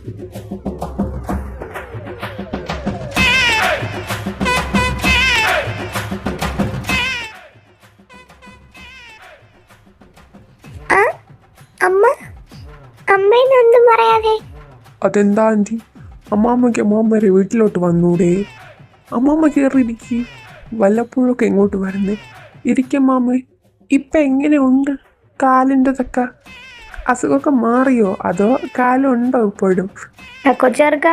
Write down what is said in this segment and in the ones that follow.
ആ അമ്മ, അമ്മേനൊന്നും പറയാതെ. അതെന്താ ആൻറ്റി, അമ്മാമ്മയ്ക്ക് അമ്മാമ്മ വരെ വീട്ടിലോട്ട് വന്നൂടെ? അമ്മാമ്മ കയറിയിരിക്കി, വല്ലപ്പോഴൊക്കെ ഇങ്ങോട്ട് വരുന്നേ. ഇരിക്കമ്മാമ്മേ. ഇപ്പം എങ്ങനെയുണ്ട് കാലിൻ്റെതൊക്കെ? അസുഖമൊക്കെ മാറിയോ അതോ കാലുണ്ടോ ഇപ്പോഴും? കൊച്ചേർക്ക,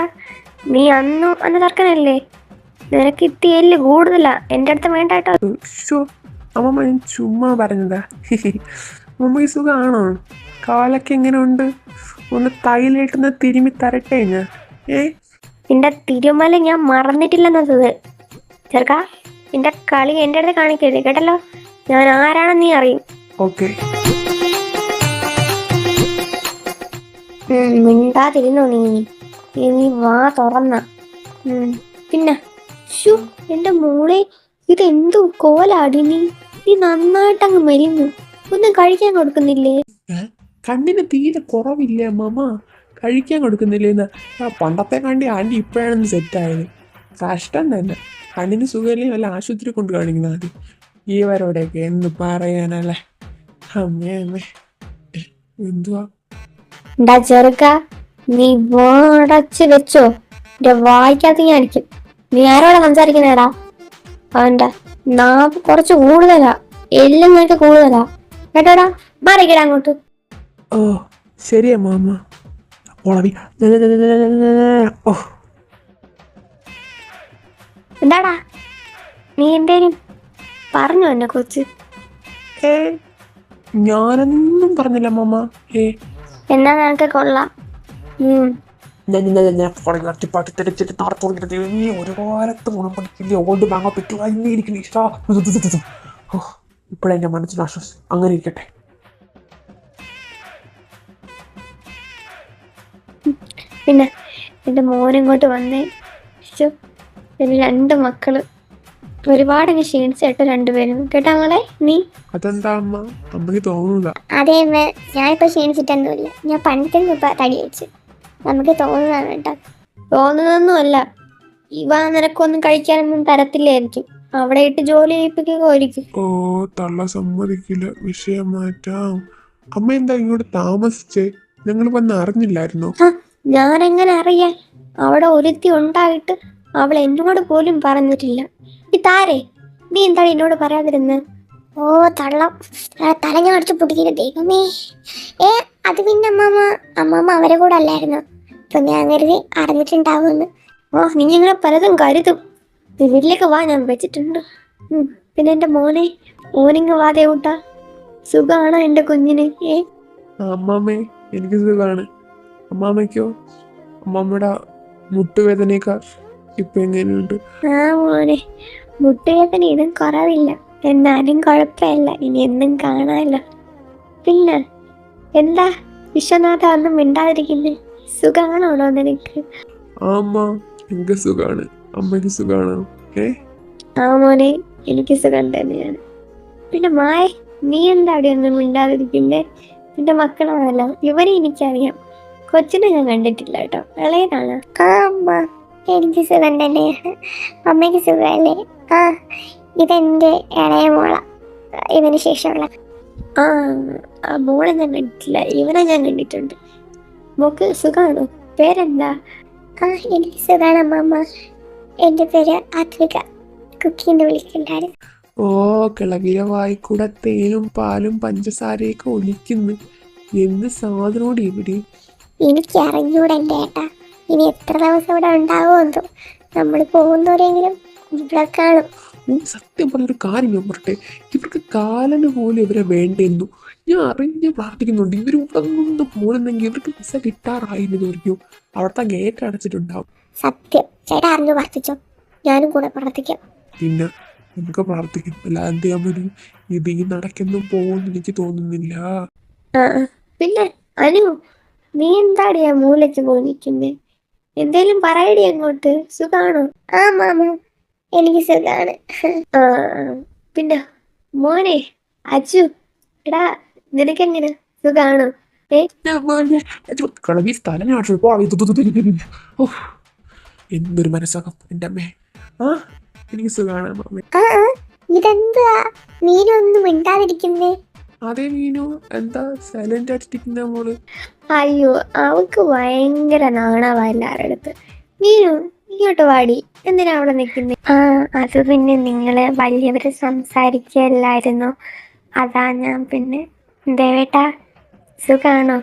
നീ അന്ന് തർക്കനല്ലേ? നിനക്ക് ഇത്തിയല്ലേ കൂടുതലാ. എൻ്റെ അടുത്ത് വേണ്ട കേട്ടോ. ഷോ അമ്മമ്മ, ഞാൻ ചുമ്മാ പറഞ്ഞതാ. അമ്മയ്ക്ക് സുഖമാണോ? കാലൊക്കെ എങ്ങനെയുണ്ട്? ഒന്ന് തൈലിട്ടൊന്ന് തിരുമ്മി തരട്ടെ ഞാൻ? നിന്റെ തിരുമല ഞാൻ മറന്നിട്ടില്ലെന്നത്. ചെറുക്ക, നിന്റെ കളി എൻ്റെ അടുത്ത് കാണിക്കരുത് കേട്ടല്ലോ. ഞാൻ ആരാണെന്ന് നീ അറിയും. ഓക്കെ. മിണ്ടാതിരുന്നോ നീ വാ തുറന്ന. പിന്നെ എന്റെ മോളെ, ഇതെന്തു കോലാടി. നീ നന്നായിട്ടങ്ങ് മരിഞ്ഞു. ഒന്നും കഴിക്കാൻ കൊടുക്കുന്നില്ലേ? കണ്ണിന് തീരെ കുറവില്ലേ അമ്മമ്മ? കഴിക്കാൻ കൊടുക്കുന്നില്ലേന്ന്? പണ്ടത്തെ കണ്ടി ആൻറ്റി ഇപ്പോഴാണ് സെറ്റായത്. കഷ്ടം തന്നെ. കണ്ണിന് സുഖമില്ലേ വല്ല ആശുപത്രി കൊണ്ട് കാണിക്കുന്ന ആദ്യം. ഈ വരോടെയൊക്കെ എന്ത് പറയാനല്ലേ. അമ്മേ അമ്മേ, എന്തുവാ? എന്താ ചെറുക്ക, നീ വാടച്ച് വെച്ചോ. എന്റെ വായിക്കാത്ത ഞാൻ അടിക്കും. നീ ആരോടെ സംസാരിക്കുന്നേടാ? അവന്റെ നാവ് കുറച്ച് കൂടുതലാ, എല്ലാം നിനക്ക് കൂടുതലാ കേട്ടോടാ. മാറിക്കടാ അങ്ങോട്ട്. ഓ ശരി അമ്മമ്മ. ഓ എന്താടാ, നീ എന്തേലും പറഞ്ഞു എന്നെ കുറിച്ച്? ഞാനൊന്നും പറഞ്ഞില്ല അമ്മമ്മ. എന്നാ നിനക്ക് കൊള്ളാം. ഒരു കാലത്ത് ഗുണം പഠിക്കില്ല. ഓൾഡ് ബാങ്കോ പെറ്റുവായിരിക്കും ഇഷ്ടം. ഇപ്പോഴെന്റെ മനസ്സിന് ആശ്വാസം. അങ്ങനെ ഇരിക്കട്ടെ. പിന്നെ എൻ്റെ മോനിങ്ങോട്ട് വന്നേ. പിന്നെ 2 മക്കള് ഒരുപാടങ്ങ് ക്ഷീണിച്ചേട്ടോ രണ്ടുപേരും. കേട്ടാ മോളെ നീ? അതെന്താ അമ്മ, അമ്മക്ക് തോന്നുന്നതാ? അതേ ഞാനിപ്പോ ക്ഷീണിച്ചിട്ടൊന്നുമില്ല. ഞാൻ പണ്ടത്തെ ഇപ്പൊ തടി വെച്ച്. നമുക്ക് തോന്നുന്നതാണ് കേട്ടോ. തോന്നുന്നൊന്നുമല്ല. ഇവ നിനക്കൊന്നും കഴിക്കാനൊന്നും തരത്തില്ലായിരിക്കും. അവിടെ ഇട്ട് ജോലി ചെയ്യിപ്പിക്കുകയായിരിക്കും. ഓ തള്ള സമ്മതിക്കില്ല. വിഷയം മാറ്റാം. അമ്മ എന്താ ഇങ്ങോട്ട് താമസിച്ചേ? ഞങ്ങൾ വന്ന് അറിഞ്ഞില്ലായിരുന്നോ? ഞാനെങ്ങനെ അറിയാൻ? അവിടെ ഒരുത്തി ഉണ്ടായിട്ട് അവൾ എന്നോട് പോലും പറഞ്ഞിട്ടില്ല. താരേ, നീ എന്താണ് എന്നോട് പറയാതിരുന്ന്? ഓ തള്ളം തലഞ്ഞ അടിച്ച് പൊട്ടിക്കുന്ന ദൈവമേ. അത് പിന്നെ അമ്മമ്മ അവരെ കൂടെ അല്ലായിരുന്നു. ഇപ്പൊ ഞാൻ കരുതി അറിഞ്ഞിട്ടുണ്ടാവുമെന്ന്. നീ ഇങ്ങനെ പലതും കരുതും. വീട്ടിലേക്ക് വാ, ഞാൻ വെച്ചിട്ടുണ്ട്. പിന്നെ എൻ്റെ മോനിങ് വാതേ കൂട്ടാ. സുഖാണോ എൻ്റെ കുഞ്ഞിന്? അമ്മാമ്മേ, എനിക്ക് സുഖമാണ്. അമ്മാമ്മയ്ക്കോ? അമ്മാമ്മയുടെ മുട്ടുവേദനയൊക്കെ ഇപ്പൊ എങ്ങനെയുണ്ട്? മോനെ, മുട്ടുവേദന ഇതും കുറവില്ല. എന്നാലും കുഴപ്പമില്ല. ഇനി എന്നും കാണാമല്ലോ. പിന്നെ എന്താ വിശ്വനാഥ ഒന്നും മിണ്ടാതിരിക്കുന്നേ? സുഖാണോടോ നിനക്ക്? അമ്മ, എനിക്ക് സുഖാണ്. അമ്മയ്ക്ക് സുഖാണോ? മോനെ, എനിക്ക് സുഖം തന്നെയാണ്. പിന്നെ നീ എന്താ അവിടെ ഒന്നും മിണ്ടാതിരിക്കുന്നേ? നിന്റെ മക്കളാണല്ലോ. ഇവരെ എനിക്കറിയാം. കൊച്ചിനെ ഞാൻ കണ്ടിട്ടില്ല കേട്ടോ. ഇളയതാണ്. അമ്മ, എനിക്ക് സുഖം തന്നെയാണ്. അമ്മയ്ക്ക് സുഖമല്ലേ? ഇതെന്റെ ഇളയ മോള, ഇവന് ശേഷമുള്ള. മോളെ ഞാൻ കണ്ടിട്ടില്ല, ഇവനെ ഞാൻ കണ്ടിട്ടുണ്ട്. മോക്ക് സുഖാണോ? പേരെന്താ? എനിക്ക് സുഖമാണ് അമ്മമ്മ. എൻ്റെ പേര് ആത്വിക. കുക്കിന്ന് വിളിക്കണ്ടായിരുന്നു. ഓ കിളവിയ വായിക്കൂടെ തേനും പാലും പഞ്ചസാരയൊക്കെ ഒലിക്കുന്നു. എന്ത് സാധനോട് ഇവിടെ? എനിക്ക് അറിഞ്ഞൂടെ എൻ്റെ ഏട്ടാ. ഇനി എത്ര ദിവസം ഇവിടെ ഉണ്ടാവുമോ എന്തോ. നമ്മൾ പോകുന്നവരെങ്കിലും ഇവിടെ കാണും. സത്യം പറഞ്ഞൊരു കാര്യം ഞാൻ പറട്ടെ, ഇവർക്ക് കാലന് പോലും ഇവരെ വേണ്ടെന്നു ഞാൻ അറിഞ്ഞ് പ്രാർത്ഥിക്കുന്നുണ്ട്. ഇവർ ഇവിടെ നിന്ന് പോകുന്നെങ്കിൽ ഇവർക്ക് വിസ കിട്ടാറായിരുന്നു. അവിടുത്തെ ഗേറ്റ് അടച്ചിട്ടുണ്ടാവും. സത്യം. ചേട്ടാ അറിഞ്ഞു പ്രാർത്ഥിച്ചോ? ഞാനും കൂടെ പ്രാർത്ഥിക്കാം. പിന്നെ നമുക്ക് പ്രാർത്ഥിക്കും. അല്ലാതെ എന്ത് ചെയ്യാൻ പറ്റും? ഇത് ഈ നടക്കൊന്നും പോകുമെന്ന് എനിക്ക് തോന്നുന്നില്ല. പിന്നെ അനു, നീ എന്താടിയാ മൂലയ്ക്ക് പോയിരിക്കുന്നേ? എന്തേലും പറയടി അങ്ങോട്ട്. സുഖാണോ? മാമ, എനിക്ക് സുഖാണ്. പിന്നെ മോനെ അച്ചു, എടാ നിനക്കെങ്ങനെ? സുഖാണോ? ഏ കളവി സ്ഥലം എന്തൊരു മനസ്സാകം എൻ്റെ അമ്മേ. ആ എനിക്ക് സുഖമാണ് അമ്മേ. ആ ആ, ഇതെന്താ മീനൊന്നും മിണ്ടാതിരിക്കുന്നേ? അതേ മീനു, എന്താ സൈലന്റ് ആയിട്ടിരിക്കുന്ന മോള്? അയ്യോ, അവക്ക് ഭയങ്കര നാണവാ എല്ലാവരുടെ അടുത്ത്. മീനു, ഇങ്ങോട്ട് വാടി. എന്തിനാ അവിടെ നിൽക്കുന്നേ? ആ, അത് പിന്നെ നിങ്ങള് വലിയവര് സംസാരിക്കല്ലായിരുന്നോ, അതാ ഞാൻ പിന്നെ. ദേവേട്ടാ, സുഖാണോ?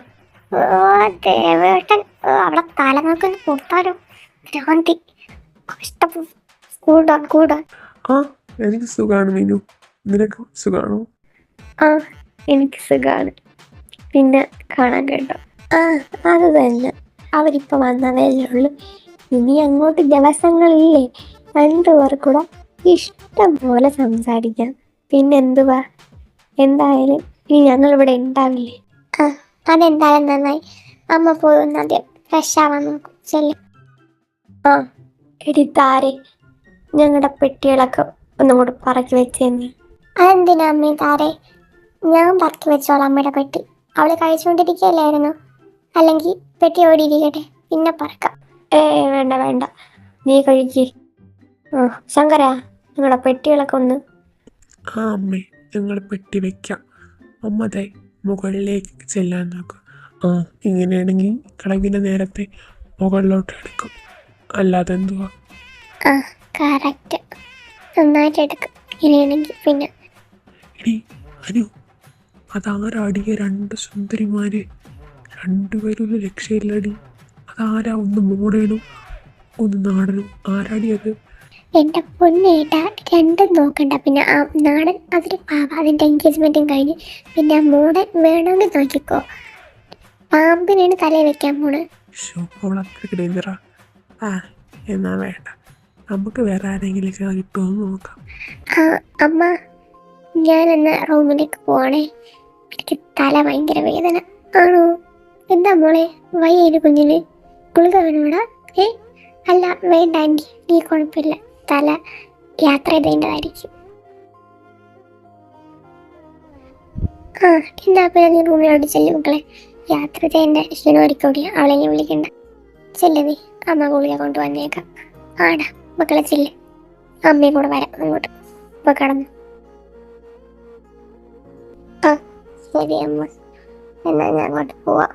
ഓ ദേവേട്ടൻ, അവിടെ തല നോക്കുന്ന കൊടുത്താലോ ഭ്രാന്തി. കഷ്ടപ്പോ. കൂടാ. ആ എനിക്ക് സുഖമാണ് മീനു. നിനക്ക് സുഖാണോ? ആ, എനിക്ക് സുഖാണ്. പിന്നെ കാണാൻ കേട്ടോ. ആ, അത് തന്നെ. അവരിപ്പോൾ വന്നതേ ഉള്ളൂ. ഇനി അങ്ങോട്ട് ദിവസങ്ങളില്ലേ, 2 പേർ കൂടെ ഇഷ്ടം പോലെ സംസാരിക്കാം. പിന്നെന്തുവാ, എന്തായാലും ഇനി ഞങ്ങളിവിടെ ഉണ്ടാവില്ലേ? ആ, അതെന്തായാലും നന്നായി. അമ്മ പോയി ആദ്യം ഫ്രഷ് ആവാൻ നോക്കും. ചെല്ലു. ആ, എടിത്താരെ, ഞങ്ങളുടെ പെട്ടികളൊക്കെ ഒന്നും കൂടെ പറക്കി വെച്ചേന്ന്. അതെന്തിനാ അമ്മേ താരെ? ഞാൻ പറക്കി വെച്ചോളാം അമ്മയുടെ പെട്ടി. അവള് കഴിച്ചുകൊണ്ടിരിക്കുകയല്ലായിരുന്നു. അല്ലെങ്കിൽ പെട്ടി ഓടി ഇരിക്കട്ടെ, പിന്നെ പറക്കാം. വേണ്ട, നീ കഴിക്ക്. ആ, ശങ്കരാ, നിങ്ങളുടെ പെട്ടികളൊക്കെ ഒന്ന്. ആ അമ്മേ, ഞങ്ങൾ പെട്ടി വെക്കാം. അമ്മ ദേ മുകളിലേക്ക് ചെല്ലാൻ നോക്കും. ആ, ഇങ്ങനെയാണെങ്കിൽ കളവിനെ നേരത്തെ മുകളിലോട്ട് എടുക്കും. അല്ലാതെ എന്തുവാ? ആ, കറക്റ്റ്. നന്നായിട്ട് എടുക്കും. ഇങ്ങനെയാണെങ്കിൽ പിന്നെ. എടി അനു, അതാരാടിയ 2 സുന്ദരിമാര്? 2 പേരും ഒരു രക്ഷയില്ലടി. അതാരാ? ഒന്ന് മോഡേണും ഒന്ന് നാടനും. ആരാടിയത്? എൻ്റെ പൊന്നേട്ടാ, രണ്ടും നോക്കണ്ട. പിന്നെ ആ നാടൻ അതിൽ പാവ, അതിൻ്റെ എൻഗേജ്മെൻറ്റും കഴിഞ്ഞ്. പിന്നെ ആ മോഡൻ വേണമെങ്കിൽ നോക്കിക്കോ. പാമ്പിനാണ് തലയിൽ വെക്കാൻ പോണ്. അവളത്രയ്ക്ക് ഡേഞ്ചറാ. ആ, എന്നാ വേണ്ട, നമുക്ക് വേറെ ആരെങ്കിലും കിട്ടുമെന്ന് നോക്കാം. ആ അമ്മ, ഞാനെന്ന് റൂമിലേക്ക് പോവാണേ. എനിക്ക് തല ഭയങ്കര വേദന. ആണോ? എന്താ മോളെ, വയ്യേന് കുഞ്ഞിന്? ഗുളിക വേണോടാ? അല്ല വേണ്ട ആൻറ്റി, നീ കുഴപ്പമില്ല. തല യാത്ര ചെയ്തതിൻ്റെതായിരിക്കും. ആ, എന്നാ പിന്നെ നീ റൂമിലോട്ട് ചെല്ലു മക്കളെ. യാത്ര ചെയ്യേണ്ട ക്ഷീണമായിരിക്കൂടി. അവളെ നീ വിളിക്കണ്ട. ചെല്ലു നീ, അമ്മ ഗുളിക കൊണ്ടുവന്നേക്കാം. ആടാ മക്കളെ ചെല്ല്. അമ്മയും കൂടെ വരാം അങ്ങോട്ട്. ഇപ്പൊ കടന്നു. ആ ശരി അമ്മ, എന്നാ ഞാൻ അങ്ങോട്ട് പോവാം.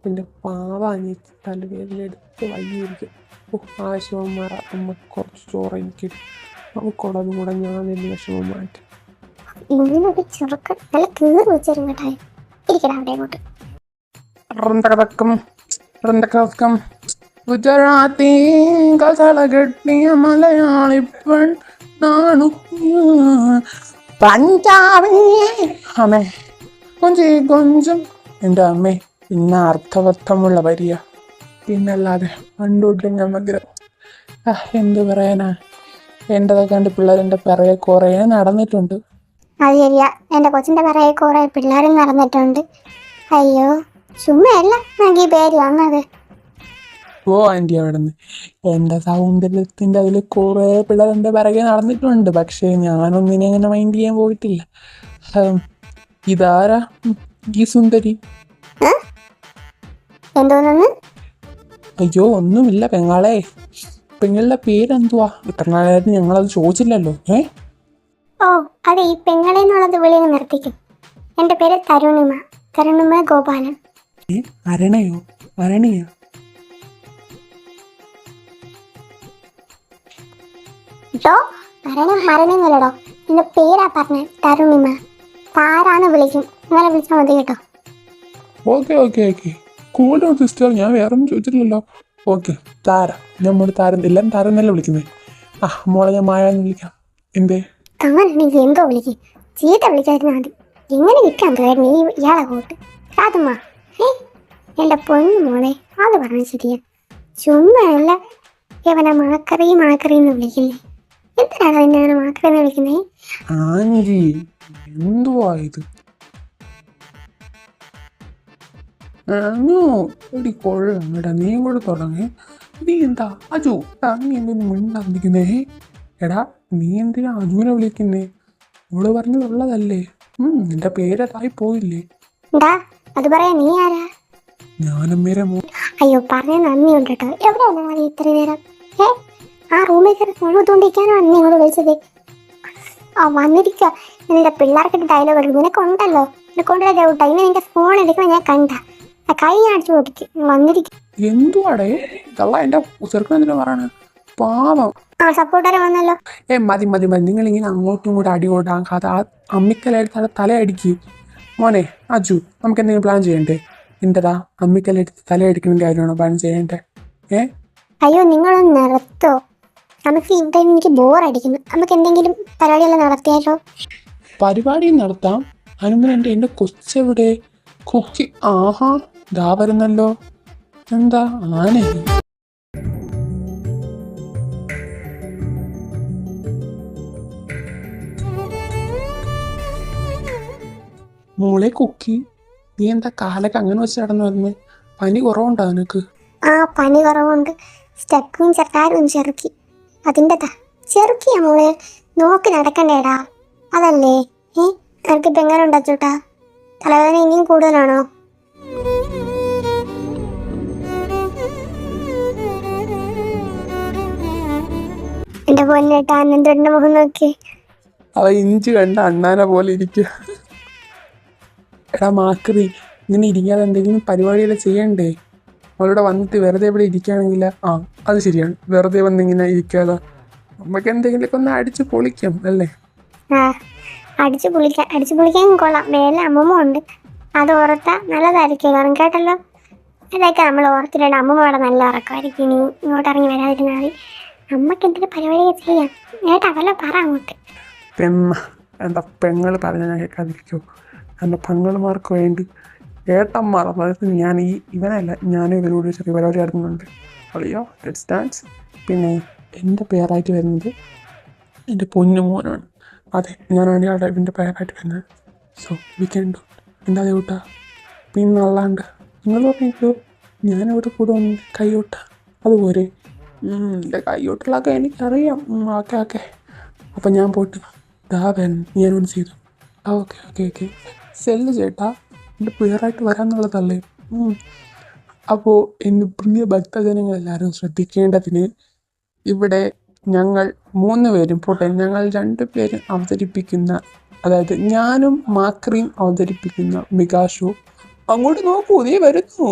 എൻ്റെ പാവ അനിയത്തി തലവേദന എടുത്ത് വയ്യായിരിക്കും. വിഷമം മാറാം. അമ്മ കുറച്ച് ചോറ് എനിക്ക് നമുക്കുള്ളതും കൂടെ ഞാൻ വലിയ വിഷമം മാറ്റും. ഇങ്ങനൊരു ചെറുക്കൻ നല്ല കീറി വെച്ചിരുന്നിട്ടായി. ഇരിക്കടാ അവിടെ അങ്ങോട്ട്. ഗുജറാത്തി കസള കെട്ടിയ മലയാളിപ്പൺ നാണു പഞ്ചാബി അമ്മേ കൊഞ്ചും. എൻ്റെ അമ്മേ, പിന്നെ അർത്ഥവർത്ഥമുള്ള വരിക. പിന്നല്ലാതെ പണ്ടോട്ട് നമുക്ക് എന്ത് പറയാനാ. എൻ്റെതൊക്കെ കണ്ട് പിള്ളേരെൻ്റെ പിറകെ കുറേ നടന്നിട്ടുണ്ട്. അത് ശരിയാ, എൻ്റെ കൊച്ചിൻ്റെ പിറകെ കുറെ പിള്ളേരും നടന്നിട്ടുണ്ട്. അയ്യോ, ചുമ്മയല്ല നമുക്ക് ഈ പേര് വന്നത്. ഓ ആൻറ്റി, അവിടെ നിന്ന് എൻ്റെ സൗന്ദര്യത്തിൻ്റെ അതിൽ കുറേ പിള്ളേരെൻ്റെ പിറകെ നടന്നിട്ടുണ്ട്. പക്ഷേ ഞാനൊന്നിനെ അങ്ങനെ മൈൻഡ് ചെയ്യാൻ പോയിട്ടില്ല. ഇതാരാ ഈ സുന്ദരി? എന്തോന്നു? അയ്യോ ഒന്നുമില്ല പെങ്ങളെ. പെങ്ങളുടെ പേരെന്തുവാ? ഇത്ര നാളായിട്ട് ഞങ്ങളത് ചോദിച്ചില്ലല്ലോ. ഓ, അതെ, ഈ പെങ്ങളെന്നുള്ളത് വിളിയെ നിർത്തിക്കും. എൻ്റെ പേര് തരുണിമ ഗോപാലൻ. അരണയോ? അരണിയോ? മരണന്നല്ലടോ, എൻ്റെ പേരാ പറഞ്ഞ തരുണിമ. താരാന്ന് വിളിക്കും. അങ്ങനെ വിളിച്ചാൽ മതി കേട്ടോ. ഓക്കെ കൂൾ സിസ്റ്റർ, ഞാൻ വേറെ ഒന്നും ചോദിച്ചിട്ടില്ലല്ലോ. ഓക്കെ, താര. നമ്മൾ താരം, എല്ലാവരും താരം എന്നല്ല വിളിക്കുന്നത്. മോളെ ഞാൻ മായ എന്ന് വിളിക്കാം. എന്തേ? അങ്ങനെയാണെങ്കിൽ എന്തോ വിളിക്കും. ചീത്ത വിളിച്ചായിരുന്നു മതി. എങ്ങനെ വിൽക്കാൻ പോയായിരുന്നു ഇയാളെ കൂട്ട്? അതുമ്മ, എൻ്റെ പൊന്നു മോളെ, അത് പറഞ്ഞ ശരിയാ. ചുമ്മല്ല ഇവനെ മാക്കറിന്ന് വിളിക്കുന്നേ. എന്തിനാണ് അതിൻ്റെ അങ്ങനെ മാക്കറിന്ന് വിളിക്കുന്നേ? ആൻറ്റി, എന്തുവാ ഇത്? എടി കൊള്ളാം കേട്ടാ, നീ കൂടെ തുടങ്ങി. നീ എന്താ അജു? നീ എന്തൊന്നും മിണ്ടാതിരിക്കുന്നേ? എടാ, നീ എന്തിനാ അജുവിനെ വിളിക്കുന്നേ? അവള് പറഞ്ഞതുള്ളതല്ലേ. നിന്റെ പേരതായി പോയില്ലേ? അത് പറയാ നീ ആരാ? ഞാനമ്മേരെ അയ്യോ പറഞ്ഞ നന്ദിയുണ്ട് കേട്ടോ. എവിടെയാണ് നീ ഇത്ര നേരം? ആ റൂമിൽ കയറി ഫോൺ എടുത്തോണ്ടിരിക്കാനാണ് നീ ഇങ്ങോട്ട് വിളിച്ചത്? ആ വന്നിരിക്ക. നിന്റെ പിള്ളേർക്ക് ഡയലോഗ് എടുക്കും. നിനക്കുണ്ടല്ലോ, നിനക്കൊണ്ടല്ലോ ഡൗട്ടാ. ഇനി നിന്റെ ഫോൺ എടുക്കണം ഞാൻ കണ്ട കൈ അടിച്ചു പൊട്ടിക്കും. വന്നിരിക്കും. എന്തുവാടേ കള്ള എന്റെ ചെറുക്കനെന്തിനാ പറയണ? പാവം. ആ സപ്പോർട്ടർ വന്നല്ലോ. മതി മതി മതി, നിങ്ങളിങ്ങനെ അങ്ങോട്ടും ഇങ്ങോട്ടും അടി കൊണ്ടാകാതെ ആ അമ്മിക്കലെടുത്ത് തലയടിക്ക്. മോനെ അജു, നമുക്ക് എന്തെങ്കിലും പ്ലാൻ ചെയ്യണ്ടേ? എന്റെതാ അമ്മിക്കലെടുത്ത് തലയടിക്കുന്ന കാര്യമാണോ പ്ലാൻ ചെയ്യണ്ടേ? അയ്യോ നിങ്ങളൊന്ന് നിർത്തോ. നമുക്ക് ഇവിടെ എനിക്ക് ബോറടിക്കുന്നു. നമുക്ക് എന്തെങ്കിലും പരിപാടിയെല്ലാം നടത്തിയാലോ? പരിപാടി നടത്താം. അതിന് എന്റെ കൊച്ചെവിടെ? കുക്കി. ആഹാ ദാ വരുന്നല്ലോ. എന്താ ആനേ? മോളെ കുക്കി, നീ എന്താ കാലൊക്കെ അങ്ങനെ വെച്ച് നടന്നു വരുന്നത്? പനി കുറവുണ്ടോ നിനക്ക്? ആ പനി കുറവുണ്ട്. സ്റ്റെപ്പും ചെറുക്കാരും ചെറുക്കി. അതിൻ്റെ ചെറുക്കിയാ മോളെ. നോക്കി നടക്കണ്ടേടാ. അതല്ലേ എനിക്കിപ്പോൾ എങ്ങനെ ഉണ്ടാച്ചോട്ടാ? തലവേദന ഇനിയും കൂടുതലാണോ? എന്റെ പൊന്നേട്ടാ അനന്തന്റെ മുഖം നോക്കി. അവ ഇഞ്ചി കണ്ട അണ്ണാനെ പോലെ ഇരിക്കുക. എടാ മാക്രി, ഇങ്ങനെ ഇരിക്കാതെ എന്തെങ്കിലും പരിപാടിയെല്ലാം ചെയ്യണ്ടേ? അവളിവിടെ വന്നിട്ട് വെറുതെ ഇവിടെ ഇരിക്കുകയാണെങ്കിൽ അത് ശരിയാണ്. വെറുതെ വന്നിങ്ങനെ ഇരിക്കാതെ നമുക്ക് എന്തെങ്കിലുമൊക്കെ ഒന്ന് അടിച്ച് പൊളിക്കാം അല്ലേ? ആ അടിച്ചു പൊളിക്കാൻ കൊള്ളാം. വേറെ അമ്മമ്മ ഉണ്ട്. അത് ഓർത്താ നല്ലതായിരിക്കും. കാരണം കേട്ടല്ലോ, അതൊക്കെ നമ്മൾ ഓർത്തിട്ടുണ്ട്. അമ്മമ്മ അവിടെ നല്ല ഉറക്കമായിരിക്കും. ഇനി ഇങ്ങോട്ട് ഇറങ്ങി വരാതിരുന്നാൽ മതി. അമ്മക്ക് എന്തെങ്കിലും പരിപാടിയൊക്കെ ചെയ്യാം. ഏട്ടാ വല്ല പറ അങ്ങോട്ട്. എന്താ പെങ്ങൾ പറഞ്ഞാൽ ഞാൻ കേൾക്കാതിരിക്കുമോ? എൻ്റെ പെങ്ങൾമാർക്ക് വേണ്ടി ഏട്ടന്മാർ, അതായത് ഇവനല്ല, ഞാനും ഇവനോട് ചെറിയ പരിപാടി നടത്തുന്നുണ്ട്. അളിയോ ലെറ്റ്സ് ഡാൻസ്. പിന്നെ എൻ്റെ പേരായിട്ട് വരുന്നത് എൻ്റെ പൊന്നു മോനാണ്. അതെ, ഞാനാണ് ഇവൻ്റെ പേരായിട്ട് വരുന്നത്. So we can do. എന്താ കൂട്ടാ? പിന്നെ അല്ലാണ്ട് നിങ്ങൾ പറഞ്ഞിട്ടോ ഞാനവിടെ കൂടെ വന്ന് കൈയോട്ട അതുപോലെ. എൻ്റെ കൈയോട്ടുള്ളതൊക്കെ എനിക്കറിയാം. ഓക്കെ. അപ്പം ഞാൻ പോയിട്ട് ഞാനൊന്ന് ചെയ്തു. ഓക്കെ സെല്ല് ചേട്ടാ, എൻ്റെ പേരായിട്ട് വരാമെന്നുള്ളതല്ലേ? അപ്പോൾ എൻ്റെ പ്രിയ ഭക്തജനങ്ങളെല്ലാവരും ശ്രദ്ധിക്കേണ്ടതിന്, ഇവിടെ ഞങ്ങൾ 3 പേരും പോട്ടെ, ഞങ്ങൾ 2 പേരും അവതരിപ്പിക്കുന്ന, അതായത് ഞാനും മാക്രിയും അവതരിപ്പിക്കുന്ന മെഗാ ഷോ അങ്ങോട്ട് നോക്കൂ, നീ വരുന്നു.